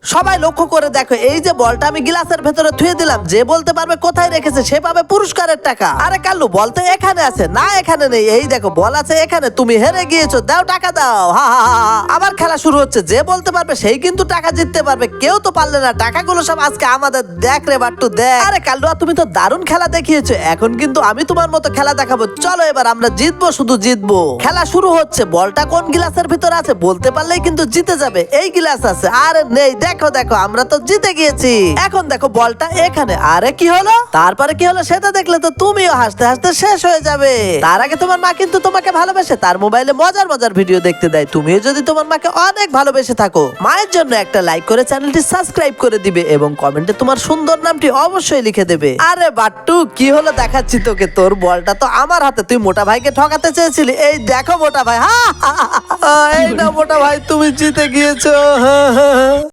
সবাই লক্ষ্য করে দেখো, এই যে বলটা আমি গ্লাসের ভেতরে থুয়ে দিলাম, যে বলতে পারবে কোথায় রেখেছে সে পাবে পুরস্কারের টাকা। আরে কাল্লু, বল তো এখানে আছে। না, এখানে নেই। এই দেখো, বল আছে এখানে, তুমি হেরে গিয়েছো, দাও টাকা দাও। হা হা হা হা। আবার খেলা শুরু হচ্ছে, যে বলতে পারবে সেই কিন্তু টাকা জিততে পারবে। কেউ তো পারলে না, টাকাগুলো সব আজকে আমাদের। দেখ রে বাট্টু দেখ। আরে কাল্লু, তুমি তো দারুণ খেলা দেখিয়েছো। এখন কিন্তু আমি তোমার মতো খেলা দেখাবো। চলো এবার আমরা জিতবো, শুধু জিতবো। খেলা শুরু হচ্ছে। বলটা কোন গ্লাসের ভিতরে আছে বলতে পারলেই কিন্তু জিতে যাবে। এই গ্লাস আছে। আরে নেই, দেখো দেখো, আমরা তো জিতে গিয়েছি। এখন দেখো বলটা এখানে। আরে কি হলো? তারপরে কি হলো সেটা দেখলে তো তুমিও হাসতে হাসতে শেষ হয়ে যাবে। তার আগে তোমার মা কিন্তু তোমাকে ভালোবেসে তার মোবাইলে মজার মজার ভিডিও দেখতে দেয়। তুমিও যদি তোমার মাকে অনেক ভালোবেসে থাকো, মায়ের জন্য একটা লাইক করে চ্যানেলটি সাবস্ক্রাইব করে দিবে এবং কমেন্টে তোমার সুন্দর নামটি অবশ্যই লিখে দেবে। আরে বাট্টু, কি হলো দেখাচ্ছি তোকে। তোর বলটা তো আমার হাতে। তুই মোটা ভাইকে ঠকাতে চেয়েছিলি। এই দেখো মোটা ভাই। এই না মোটা ভাই, তুমি জিতে গিয়েছো।